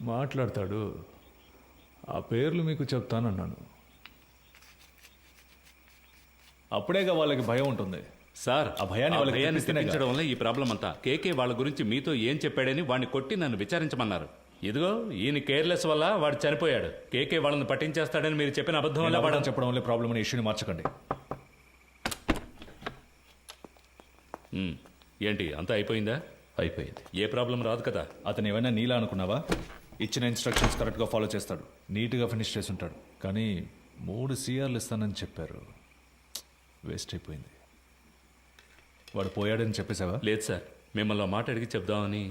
మాట్లాడతాడు. ఆ పేర్లు మీకు చెప్తానన్నాను. అప్పుడేగా వాళ్ళకి భయం ఉంటుంది. సార్ ఆ భయాన్ని వాళ్ళకి భయాన్ని తెప్పిస్తేనే తెప్పించడం వల్ల ఈ ప్రాబ్లం అంతా. కేకే వాళ్ళ గురించి మీతో ఏం చెప్పాడని వాడిని కొట్టి నన్ను విచారించమన్నారు. ఇదిగో ఈయన కేర్లెస్ వల్ల వాడు చనిపోయాడు. కేకే వాళ్ళని పట్టించేస్తాడని మీరు చెప్పిన అబద్ధం వల్ల వాడు చెప్పడం వల్ల ప్రాబ్లం అనే ఇష్యూని మార్చకండి. ఏంటి అంతా అయిపోయిందా? అయిపోయింది. ఏ ప్రాబ్లం రాదు కదా. అతను ఏమైనా నీలా అనుకున్నావా? ఇచ్చిన ఇన్స్ట్రక్షన్స్ కరెక్ట్గా ఫాలో చేస్తాడు, నీట్గా ఫినిష్ చేసి ఉంటాడు. కానీ 3 CRలు ఇస్తానని చెప్పారు, వేస్ట్ అయిపోయింది. వాడు పోయాడని చెప్పేసావా? లేదు సార్, మిమ్మల్ని మాట అడిగి చెప్దామని.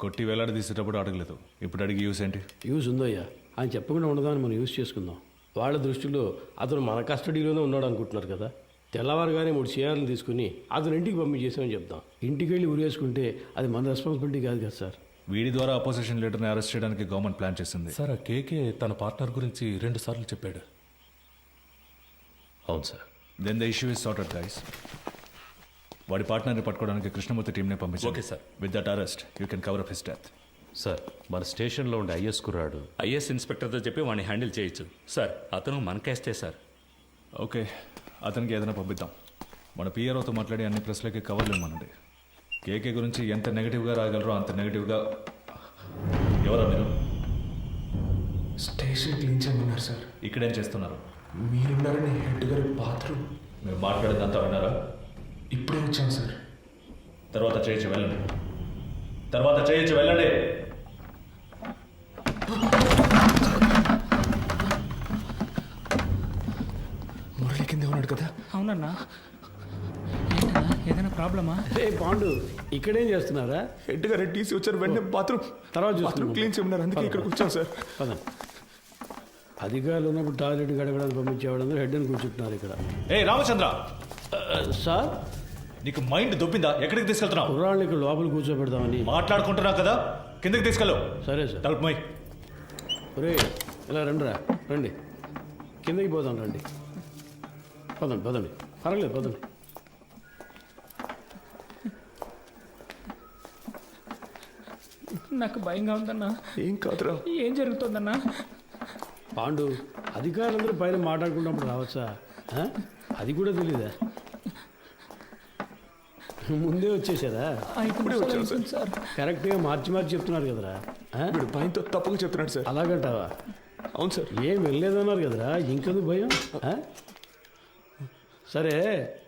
కొట్టి వేలాడి తీసేటప్పుడు అడగలేదు, ఇప్పుడు అడిగి యూస్ ఏంటి? యూజ్ ఉందయ్యా, ఆయన చెప్పకుండా ఉండదాన్ని మనం యూజ్ చేసుకుందాం. వాళ్ళ దృష్టిలో అతను మన కస్టడీలోనే ఉన్నాడు అనుకుంటున్నారు కదా. తెల్లవారుగానే 3 CRలు తీసుకుని అతను ఇంటికి పంపించేసామని చెప్దాం. ఇంటికి వెళ్ళి ఉరేసుకుంటే అది మన రెస్పాన్సిబిలిటీ కాదు కదా సార్. వీడి ద్వారా అపోజిషన్ లీడర్ని అరెస్ట్ చేయడానికి గవర్నమెంట్ ప్లాన్ చేసింది. సార్, ఆ కేకే తన పార్ట్నర్ గురించి 2 సార్లు చెప్పాడు. అవును sir. Then the issue is sorted guys. వాడి పార్ట్నర్ని పట్టుకోవడానికి కృష్ణమూర్తి టీంనే పంపించారు. Okay sir. With that arrest you can cover up his death. Sir, మన స్టేషన్లో ఉండే ఐఎస్ కుర్రాడు ఐఎస్ ఇన్స్పెక్టర్తో చెప్పి వాడిని హ్యాండిల్ చేయొచ్చు సార్. అతను మనకేస్తే సార్. ఓకే, అతనికి ఏదైనా పంపిద్దాం. మన పిఆర్ఓతో మాట్లాడి అన్ని ప్రెస్లకి కవర్లు ఇవ్వమనండి. కేకే గురించి ఎంత నెగిటివ్గా రాగలరో అంత నెగిటివ్గా. ఎవరా మీరు? స్టేషన్ క్లీన్ చేయమన్నారు సార్. ఇక్కడేం చేస్తున్నారు? మీరున్నారని హెడ్ గారి బాత్రూమ్. మీరు మాట్లాడేదంతా విన్నారా? ఇప్పుడే వచ్చాం సార్. తర్వాత చేయొచ్చు, వెళ్ళండి. తర్వాత చేయొచ్చు, వెళ్ళండి. మురళి కింద ఉన్నాడు కదా. అవునన్నా. ఏంటన్నా, ఏదైనా ప్రాబ్లమా? ఏ పాండు, ఇక్కడేం చేస్తున్నారా? హెడ్ గారు టీసీ వచ్చారు, వెంటనే బాత్రూమ్ చూస్తున్నాం. క్లీన్ చేయమన్నారు, అందుకే ఇక్కడికి వచ్చాం సార్. పద. అధికారులు ఉన్నప్పుడు టాయిలెట్ గడగడానికి పంపించేవాడు హెడ్ అని కూర్చుంటున్నారు ఇక్కడ. ఏ రామచంద్ర, సార్, నీకు మైండ్ దొబ్బిందా? ఎక్కడికి తీసుకెళ్తున్నావు? కుర్రాళ్ళని ఇక్కడ లోపల కూర్చోబెడదామని. మాట్లాడుకుంటున్నావు కదా, కిందకి తీసుకెళ్ళు. సరే సార్. తలుపు మై. ఒరే, ఇలా రండిరా, రండి. కిందకి పోదాం, రండి. పదండి పదండి, పర్వాలేదు పదండి. నాకు భయంగా ఉందన్నా. ఏం కాదురా. ఏం జరుగుతుందన్నా? పాండు, అధికారులందరూ పైన మాట్లాడుకున్నప్పుడు రావచ్చా? అది కూడా తెలీదా? ముందే వచ్చేసారా? ఇప్పుడే వచ్చాం సార్. కరెక్ట్గా మార్చి మార్చి చెప్తున్నారు కదరా. వీడు భయంతో తప్పుగా చెప్తున్నాడు సార్. అలాగంటావా? అవును సార్. ఏం వెళ్ళలేదన్నారు కదరా, ఇంకదు భయం? సరే,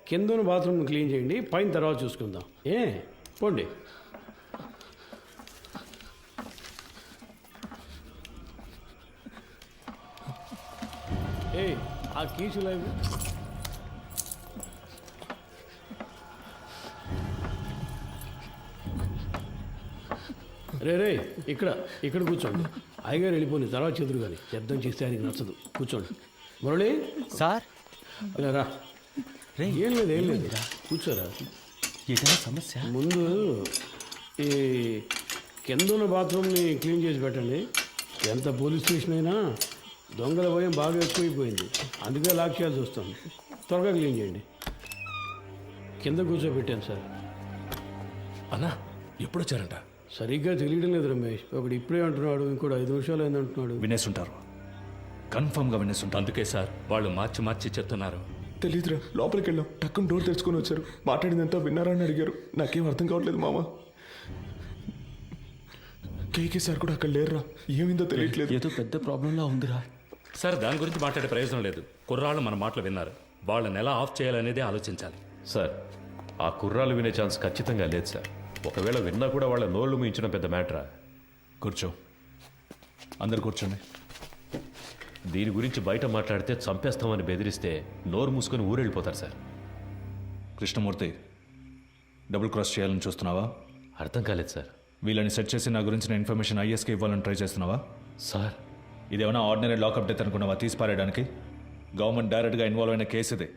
కిందను బాత్రూమ్ క్లీన్ చేయండి, పైన తర్వాత చూసుకుందాం. పోండి. ఆ కీసులు రే ఇక్కడ కూర్చోండి. అయ్యగారు వెళ్ళిపోయింది, తర్వాత చెదురు కానీ శబ్దం చేస్తే ఆయనకి నచ్చదు. కూర్చోండి. మురళి సార్, రా. ఏం లేదు కూర్చోరా. ఏదైనా సమస్య? ముందు ఈ కింద ఉన్న బాత్రూమ్ని క్లీన్ చేసి పెట్టండి. ఎంత పోలీస్ స్టేషన్ అయినా దొంగల భయం బాగా ఎక్కువైపోయింది, అందుకే లాక్ చేయాల్సి వస్తుంది. త్వరగా క్లీన్ చేయండి. కింద కూర్చోబెట్టాను సార్. అన్నా, ఎప్పుడు వచ్చారంట? సరిగ్గా తెలియడం లేదు రమేష్. ఒకడు ఇప్పుడే అంటున్నాడు, ఇంకోటి 5 నిమిషాలు అయిందంటున్నాడు. వినేసుంటారు, కన్ఫర్మ్గా వినేసుంటారు. అందుకే సార్ వాళ్ళు మార్చి చెప్తున్నారు. తెలీదురా, లోపలికి వెళ్ళాం, టక్కున డోర్ తెరుచుకొని వచ్చారు. మాట్లాడిందంతా విన్నారా అని అడిగారు. నాకేం అర్థం కావట్లేదు మామ. కేకే సార్ కూడా అక్కడ లేరురా, ఏమైందో తెలియట్లేదు. ఏదో పెద్ద ప్రాబ్లంలా ఉందిరా. సార్, దాని గురించి మాట్లాడే ప్రయోజనం లేదు. కుర్రాళ్ళు మన మాటలు విన్నారు, వాళ్ళని ఎలా ఆఫ్ చేయాలనేది ఆలోచించాలి. సార్, ఆ కుర్రాలు వినే ఛాన్స్ ఖచ్చితంగా లేదు సార్. ఒకవేళ విన్నా కూడా వాళ్ళ నోళ్లు మూయించడం పెద్ద మ్యాటరా. కూర్చో, అందరు కూర్చోండి. దీని గురించి బయట మాట్లాడితే చంపేస్తామని బెదిరిస్తే నోరు మూసుకొని ఊరెళ్ళిపోతారు సార్. కృష్ణమూర్తి, డబుల్ క్రాస్ చేయాలని చూస్తున్నావా? అర్థం కాలేదు సార్. వీళ్ళని సెట్ చేసి నా గురించిన ఇన్ఫర్మేషన్ ఐఎస్కి ఇవ్వాలని ట్రై చేస్తున్నావా? సార్, ఇదేమైనా ఆర్డినరీ లాకప్ డెత్ అనుకున్నావా తీసి పారేయడానికి? గవర్నమెంట్ డైరెక్ట్గా ఇన్వాల్వ్ అయిన కేసు ఇది.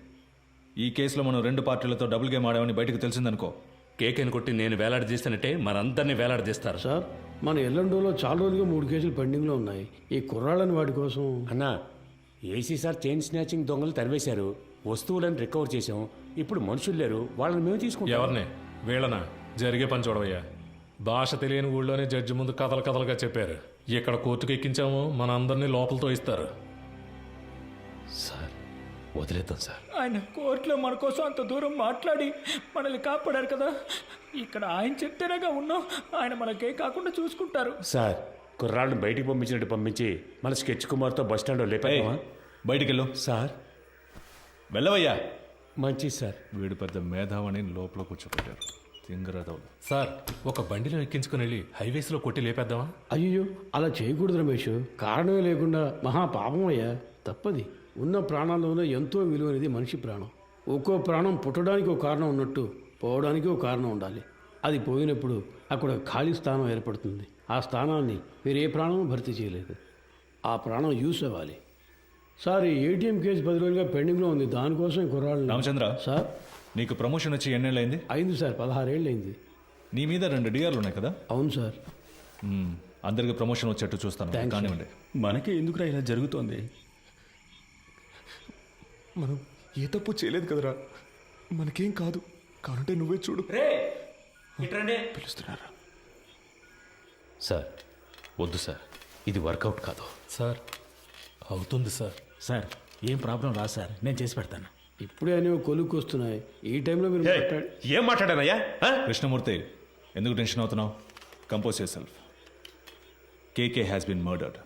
ఈ కేసులో మనం 2 పార్టీలతో డబుల్ గేమ్ ఆడామని బయటకు తెలిసిందనుకో, కేకేని కొట్టి నేను వేలాడదీస్తానంటే మనందరినీ వేలాడదీస్తారు. సార్, మన ఎల్లండోలో చాలా రోజులుగా 3 కేసులు పెండింగ్లో ఉన్నాయి. ఈ కుర్రాళ్ళని వాటి కోసం. అన్నా, ఏసీ సార్ చైన్ స్నాచింగ్ దొంగలు తరివేశారు, వస్తువులను రికవర్ చేసాం. ఇప్పుడు మనుషులు లేరు, వాళ్ళని మేము తీసుకుంటాం. ఎవరిని? వీళ్ళనా? జరిగే పని చూడవయ్యా. భాష తెలియని ఊళ్ళోనే జడ్జి ముందు కథలుగా చెప్పారు. ఇక్కడ కోర్టుకు ఎక్కించాము, మన అందరినీ లోపలతో ఇస్తారు. సార్ వదిలేద్దాం సార్. ఆయన కోర్టులో మన కోసం అంత దూరం మాట్లాడి మనల్ని కాపాడారు కదా, ఇక్కడ ఆయన చెప్తేనేగా ఉన్నాం. ఆయన మనకే కాకుండా చూసుకుంటారు. సార్ కుర్రాళ్ళని బయటికి పంపించినట్టు పంపించి మన స్కెచ్ కుమార్తో బస్ స్టాండ్లో లేపామా? బయటికి వెళ్ళు. సార్ వెళ్ళవయ్యా. మంచిది సార్. వీడు పెద్ద మేధావని లోపల కూర్చోబెట్టారు. తింగరదవులు. సార్, ఒక బండిలో ఎక్కించుకుని వెళ్ళి హైవేస్లో కొట్టి లేపేద్దామా? అయ్యో అలా చేయకూడదు రమేష్. కారణమే లేకుండా మహా పాపం అయ్యా, తప్పది. ఉన్న ప్రాణాల్లోనే ఎంతో విలువైనది మనిషి ప్రాణం. ఒక్కో ప్రాణం పుట్టడానికి ఒక కారణం ఉన్నట్టు పోవడానికి ఒక కారణం ఉండాలి. అది పోయినప్పుడు అక్కడ ఖాళీ స్థానం ఏర్పడుతుంది. ఆ స్థానాన్ని వేరే ప్రాణం భర్తీ చేయలేదు. ఆ ప్రాణం యూస్ అవ్వాలి. సార్, ఈ ఏటీఎం కేసు 10 రోజులుగా పెండింగ్లో ఉంది. దానికోసం కుర్రాళ్ళు. రామచంద్ర, సార్ నీకు ప్రమోషన్ వచ్చి ఎన్నేళ్ళైంది? అయింది సార్, 16 ఏళ్ళు అయింది. నీ మీద 2 డిఆర్లు ఉన్నాయి కదా? అవును సార్. అందరికి ప్రమోషన్ వచ్చేట్టు చూస్తాను. Thanks, కానివ్వండి. మనకే ఎందుకురా ఇలా జరుగుతోంది? మనం ఏ తప్పు చేయలేదు కదరా, మనకేం కాదు. కానంటే నువ్వే చూడు. పిలుస్తున్నారా? సార్ వద్దు సార్, ఇది వర్కౌట్ కాదు. సార్, అవుతుంది సార్. సార్ ఏం ప్రాబ్లం రా సార్, నేను చేసి పెడతాను. ఇప్పుడే అనేవి కొలుక్కు వస్తున్నాయి. ఈ టైంలో మీరు ఏయ్, ఏం మాట్లాడానయ్యా? ఆ? కృష్ణమూర్తి, ఎందుకు టెన్షన్ అవుతున్నావు? Compose yourself. KK has been murdered.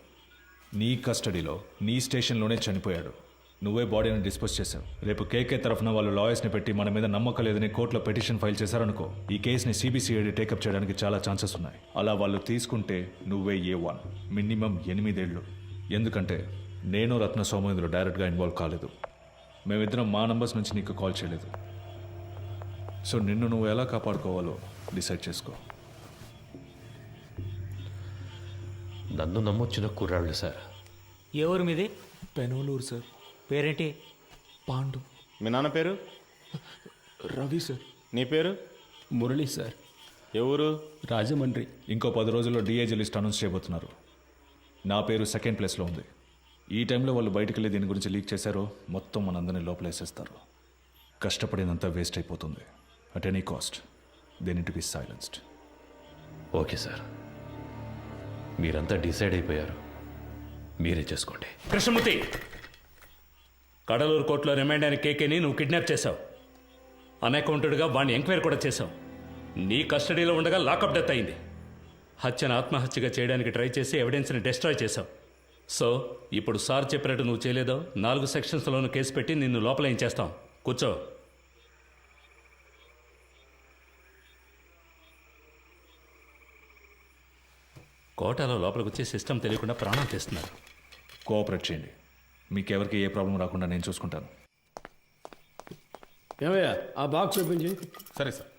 నీ కస్టడీలో, నీ స్టేషన్లోనే చనిపోయాడు. నువ్వే బాడీని డిస్పోజ్ చేశావు. రేపు కేకే తరఫున వాళ్ళు లాయర్స్ని పెట్టి మన మీద నమ్మకం లేదని కోర్టులో పిటిషన్ ఫైల్ చేశారనుకో, ఈ కేసుని సిబిసిఐడి టేకప్ చేయడానికి చాలా ఛాన్సెస్ ఉన్నాయి. అలా వాళ్ళు తీసుకుంటే నువ్వే A1, మినిమం 8 ఏళ్ళు. ఎందుకంటే నేను రత్న సోమేంద్ర డైరెక్ట్గా ఇన్వాల్వ్ కాలేదు. మేమిద్దరం మా నంబర్స్ నుంచి నీకు కాల్ చేయలేదు. సో నిన్ను నువ్వు ఎలా కాపాడుకోవాలో డిసైడ్ చేసుకో. నన్ను నమ్మొచ్చిన కుర్రాళ్ళు సార్. ఎవరు మీది? పెనోలూరు సార్. పేరేంటి? పాండు. మీ నాన్న పేరు? రవి సార్. నీ పేరు? మురళి సార్, ఎవరు? రాజమండ్రి. ఇంకో 10 రోజుల్లో డిఐజీ లిస్ట్ అనౌన్స్ చేయబోతున్నారు. నా పేరు 2nd ప్లేస్లో ఉంది. ఈ టైంలో వాళ్ళు బయటకు వెళ్ళి దీని గురించి లీక్ చేశారో మొత్తం మనందరినీ లోపలేసేస్తారు. కష్టపడినంత వేస్ట్ అయిపోతుంది. At any cost they need to be silenced. Okay sir, మీరంతా డిసైడ్ అయిపోయారు, మీరే చేసుకోండి. కృష్ణమూర్తి, కడలూరు కోర్టులో రిమైండ్ అయిన కేకేని నువ్వు కిడ్నాప్ చేశావు. అన్అకౌంటెడ్గా వాడిని ఎంక్వైరీ కూడా చేశావు. నీ కస్టడీలో ఉండగా లాకప్ డెత్ అయింది. హత్యను ఆత్మహత్యగా చేయడానికి ట్రై చేసి ఎవిడెన్స్ని డిస్ట్రాయ్ చేశావు. సో ఇప్పుడు సార్ చెప్పినట్టు నువ్వు చేయలేదో 4 సెక్షన్స్లోనూ కేసు పెట్టి నిన్ను లోపల ఏం చేస్తాం. కూర్చో. కోటాలో లోపలికి వచ్చి సిస్టమ్ తెలియకుండా ప్రాణం చేస్తున్నారు. కోఆపరేట్ చేయండి. మీకెవరికి ఏ ప్రాబ్లం రాకుండా నేను చూసుకుంటాను. ఏమయ్యా ఆ బాక్స్ ఓపెన్ చేయి. సరే సార్.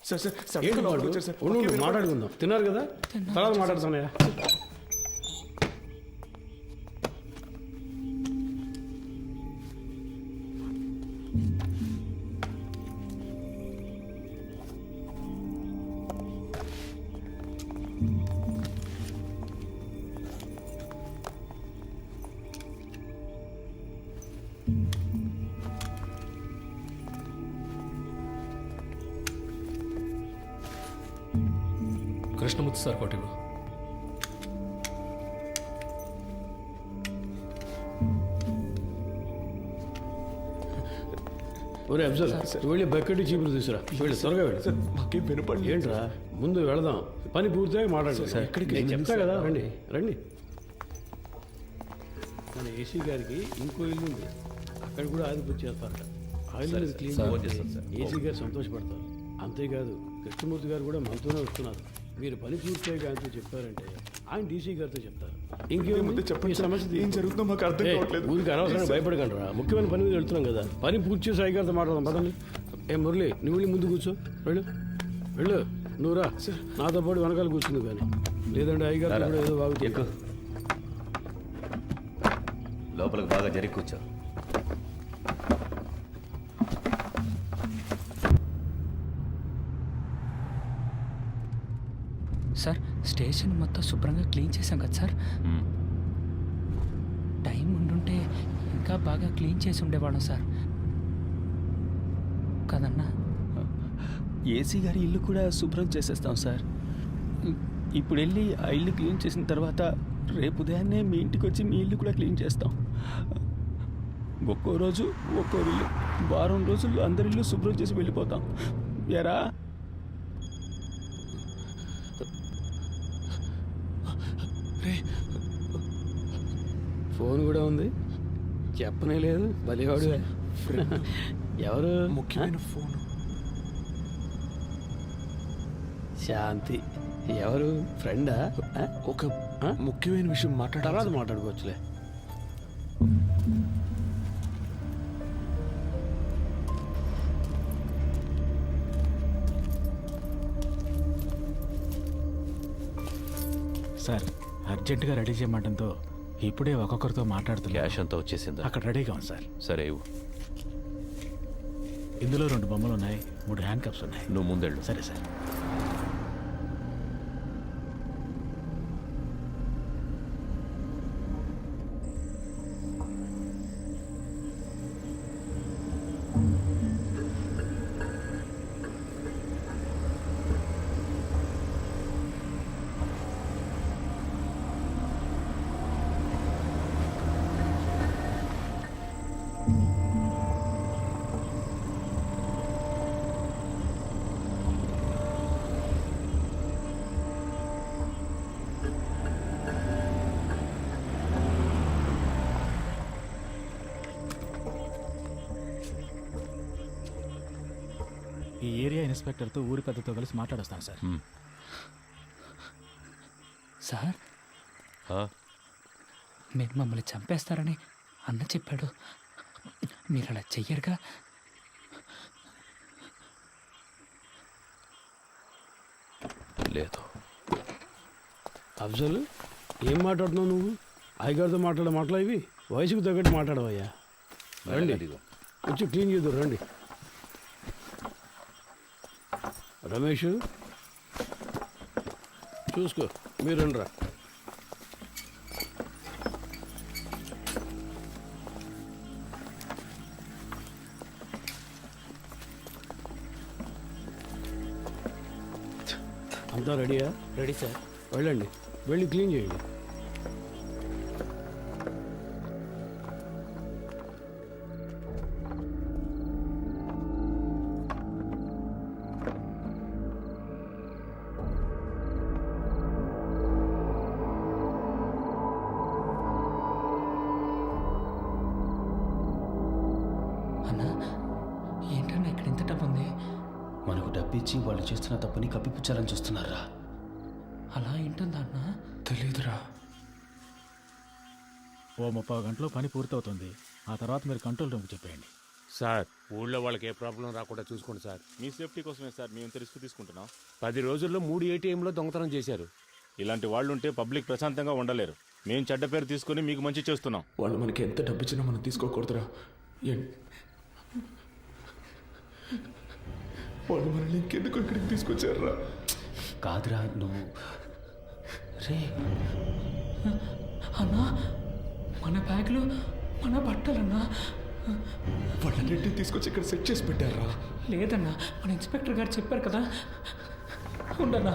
సార్ సార్ సార్ ఏంటి లోపలికి వాడు? వచ్చారు సార్. ఉండు, ఉండు, మాట్లాడుకుందాం. తిన్నారు కదా, తర్వాత మాట్లాడుతానయ్యా. కృష్ణమూర్తి సార్ కోటి. ఒరే అఫ్జల్, వెళ్ళి బకెట్ చీపులు తీసురా. వెళ్ళి త్వరగా వెళ్ళి. సార్ మాకేం వినపడలేదు. ఏంట్రా, ముందు వెళదాం. పని పూర్తిగా మాట్లాడదు. నేను చెప్తా కదా, రండి రండి. మన ఏసీ గారికి ఇంకో ఇల్లు ఉంది, అక్కడ కూడా ఆదిపూర్తి చేస్తారట. ఆయిల్ మీద క్లీన్ చేస్తే ఏసీ గారు సంతోషపడతారు. అంతేకాదు కృష్ణమూర్తి గారు కూడా మనతోనే వస్తున్నారు. మీరు పని పూర్తిగా ఆయనతో చెప్పారంటే ఆయన డీసీ గారితో చెప్తారు. ముందే చెప్పండి సార్, ఏం జరుగుతుందో మాకు అర్థం కావట్లేదు. ఊరికి అనవసరంగా భయపడకండి. ముఖ్యమైన పని మీద వెళ్తున్నాం కదా, పని పూర్తి చేసి అయ్యగారితో మాట్లాడదాం. పదండి. ఏ మురళి, నువ్వు వెళ్ళి ముందు కూర్చో. వెళ్ళు వెళ్ళు. నువ్వు రా, నాతో పాటు వెనకాల కూర్చుంది. కానీ లేదంటే అయ్యగారితో కూడా ఏదో బాగుతుంది. లోపలికి బాగా జరిగి కూర్చో. సార్ స్టేషన్ మొత్తం శుభ్రంగా క్లీన్ చేశాం కదా సార్. టైం ఉండుంటే ఇంకా బాగా క్లీన్ చేసి ఉండేవాళ్ళం సార్ కదా. కదన్నా? ఏసీ గారి ఇల్లు కూడా శుభ్రం చేసేస్తాం సార్. ఇప్పుడు వెళ్ళి ఆ ఇల్లు క్లీన్ చేసిన తర్వాత రేపు ఉదయాన్నే మీ ఇంటికి వచ్చి మీ ఇల్లు కూడా క్లీన్ చేస్తాం. ఒక్కో రోజు ఒక్కో ఇల్లు, వారం రోజుల్లో అందరి ఇల్లు శుభ్రం చేసి వెళ్ళిపోతాం. ఎరా ఫోన్ కూడా ఉంది, చెప్పనే లేదు. బలివాడు ఎవరు? ముఖ్యమైన ఫోన్. శాంతి ఎవరు? ఫ్రెండా? ఒక ముఖ్యమైన విషయం తర్వాత మాట్లాడాలి. మాట్లాడుకోవచ్చులే. సార్, అర్జెంటుగా రెడీ చేయమంటంతో ఇప్పుడే ఒక్కొక్కరితో మాట్లాడుతున్నా. క్యాష్ అంతా వచ్చేసిందా? అక్కడ రెడీగా ఉంది సార్. సరే ఇవ్వు. ఇందులో 2 బొమ్మలు ఉన్నాయి, 3 హ్యాండ్ కప్స్ ఉన్నాయి. నువ్వు ముందెళ్ళు. సరే సార్. ఈ ఏరియా ఇన్స్పెక్టర్తో ఊరి పెద్దతో కలిసి మాట్లాడొస్తాను సార్. సార్, ఆ? మీరు మమ్మల్ని చంపేస్తారని అన్న చెప్పాడు. మీరు అలా చెయ్యరుగా? లేదు. అఫ్జల్, ఏం మాట్లాడుతున్నావు నువ్వు? అయ్యగారితో మాట్లాడే మాటలు ఇవి? వయసుకు తగ్గట్టు మాట్లాడవయ్యా. రండి, వచ్చి క్లీన్ చేద్దాం. రండి రమేష్, చూసుకో. మీరు రండిరా. అంతా రెడీయా? Ready sir. వెళ్ళండి, వెళ్ళి క్లీన్ చేయండి. అన్నా, ఏంటన్నా ఇక్కడ ఇంత డబ్బు ఉంది? మనకు డబ్బిచ్చి వాళ్ళు చేస్తున్న తప్పుని కప్పిపుచ్చాలని చూస్తున్నారా? అలా ఏంటుందా అన్నా? తెలీదురా. ఓ 30 గంటలో పని పూర్తవుతుంది. ఆ తర్వాత మీరు కంట్రోల్ రూమ్కి చెప్పేయండి. సార్, ఊళ్ళో వాళ్ళకి ఏ ప్రాబ్లం రాకుండా చూసుకోండి సార్. మీ సేఫ్టీ కోసమే సార్ మేము ఇంత రిస్క్ తీసుకుంటున్నాం. 10 రోజుల్లో 3 ATMలో దొంగతనం చేశారు. ఇలాంటి వాళ్ళు ఉంటే పబ్లిక్ ప్రశాంతంగా ఉండలేరు. మేము చెడ్డ పేరు తీసుకుని మీకు మంచి చేస్తున్నాం. వాళ్ళు మనకి ఎంత డబ్బు ఇచ్చినా మనం తీసుకోకూడదురా. వాళ్ళు మనల్ని ఇంకెందుకు ఇక్కడికి తీసుకొచ్చారా? కాదురా నువ్వు. రే అన్నా, మన బ్యాగులు, మన బట్టలన్నా. వాళ్ళన్నింటినీ తీసుకొచ్చి ఇక్కడ సెట్ చేసి పెట్టారా? లేదన్నా, మన ఇన్స్పెక్టర్ గారు చెప్పారు కదా. ఉండన్నా,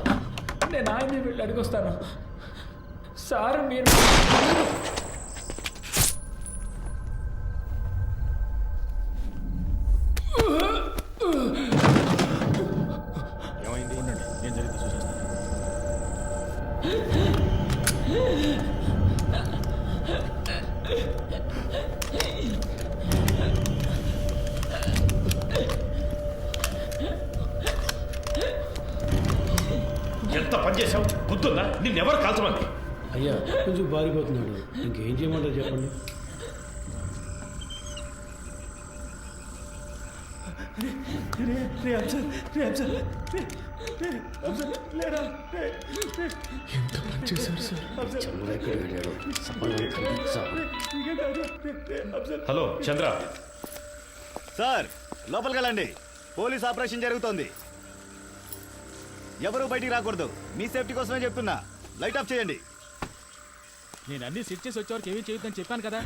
నేను ఆయన్ని వెళ్ళి అడిగొస్తాను. సార్, మీరు ఏమైంది? నేను జరిగింది చూసేస్తాను. ఎంత పని చేసావు? బుద్ధుందా? నిన్నెవరు కాల్చమంది? అయ్యా, కొంచెం బారిపోతున్నాడు. ఇంకేం చేయమంటారు చెప్పండి. ఎంత పని చేశారు సార్? హలో చంద్ర. సార్, లోపలికి వెళ్ళండి. పోలీస్ ఆపరేషన్ జరుగుతోంది. ఎవరు బయటికి రాకూడదు. మీ సేఫ్టీ కోసమే చెప్తున్నా. లైట్ ఆఫ్ చేయండి. నేను అన్ని సెట్ చేసి వచ్చేవారికి ఏమీ చేయొద్దని చెప్పాను కదా.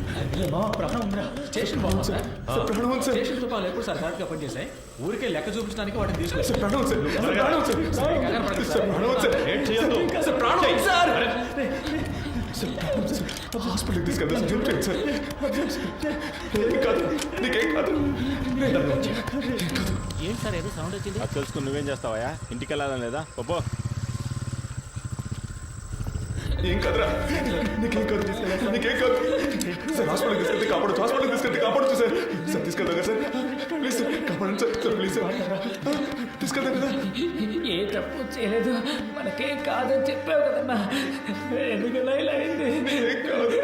ప్రాణం ఉందా? స్టేషన్ బాగుంది సార్. ప్రాణం ఉంది సార్. స్టేషన్ తుపాలు ఎప్పుడు సార్ కరెక్ట్గా పనిచేసాయి? ఊరికే లెక్క చూపించడానికి వాటిని తీసుకొచ్చి ప్రాణం ఉంది సార్. ప్రాణం ఉంది సార్. ప్రాణం ఉంది సార్. ప్రాణం ఉంది సార్. హాస్పిటల్కి తీసుకెళ్తా సార్. హెల్ప్ చేయండి సార్. ఏం కాదు, నీకేం కాదు. ఏంటి సార్ ఏదో సౌండ్ వచ్చింది? అది తెలుసుకుని నువ్వేం చేస్తావా? ఇంటికి వెళ్ళాలని లేదా? పో. ఏం కాదురా, నీకేం కాదు, నీకేం కాదు సార్. హాస్పిటల్కి తీసుకెళ్తే కాపాడచ్చు, హాస్పిటల్కి తీసుకెళ్తే కాపాడచ్చు సార్. సార్ తీసుకెళ్తాం కదా సార్, ప్లీజ్ సార్, కాపాడండి సార్. సార్ ప్లీజ్ సార్, తీసుకెళ్తాం కదా. ఏ తప్పు చేయలేదు, మనకేం కాదని చెప్పావు కదన్నా. ఎందుకన్నా ఇలా అయింది? ఏం కాదు.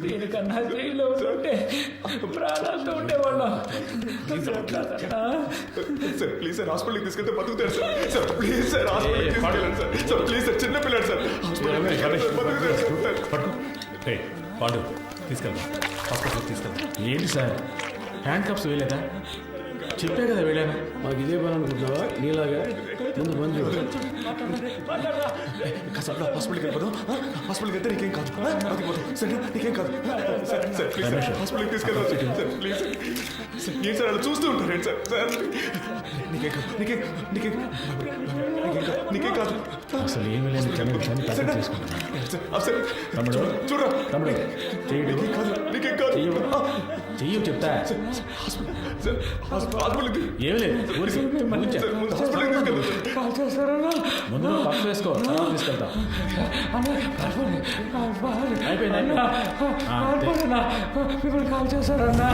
దీనికన్నా జైల్లో ఉంటే ప్రాణాలతో ఉండేవాళ్ళం. సార్ ప్లీజ్ సార్, హాస్పిటల్కి తీసుకెళ్తే బతుకుతాడు సార్. సార్ ప్లీజ్ సార్, హాస్పిటల్కి తీసుకెళ్ళండి సార్. సార్ ప్లీజ్ సార్, చిన్న పిల్లాడు సార్, హాస్పిటల్కి తీసుకెళ్ళండి, బతుకుతాడు సార్. పాండు తీసుకెళ్దాం, హాస్పిటల్కి తీసుకెళ్దాం. ఏంటి సార్ హ్యాండ్ కప్స్ వేయలేదా? చెప్పే కదా వెళ్ళాను. మాకు ఇదే పని అనుకుంటున్నావా? నీలాగా ముందు పని చూడు. కాసేపు హాస్పిటల్కి వెళ్ళిపోదాం. హాస్పిటల్కి వెళ్తే నీకేం కాదు, బతికిపోతాం. సరే నీకేం కాదు. సార్ సార్ ప్లీజ్ సార్, హాస్పిటల్కి తీసుకెళ్దాం సార్. Please sir. సార్ ఏంటి సార్ అలా చూస్తూ ఉంటారు ఏంటి సార్? సార్ నీకేం కాదు, నీకేం నీకేం నీకేం కాదు, నీకేం కాదు. అసలు ఏమీ లేని చిన్న విషయాన్ని సార్ పెద్ద చేసుకుంటున్నాను. సార్ తమ్ముడు చూడరా, తమ్ముడు చెయ్యడు. నీకేం కాదు, నీకేం కాదు. చెయ్యు చెప్తా. సార్ హాస్పిటల్కి ఏమి లేదు ఊరికి సార్, ముందు హాస్పిటల్కి తీసుకెళ్దాం సార్. కాల్ చేస్తారన్నా? ముందు నువ్వు పక్క వేసుకో, తర్వాత తీసుకెళ్తాం. అయిపోయింది. మిమ్మల్ని కాల్ చేస్తారన్నా?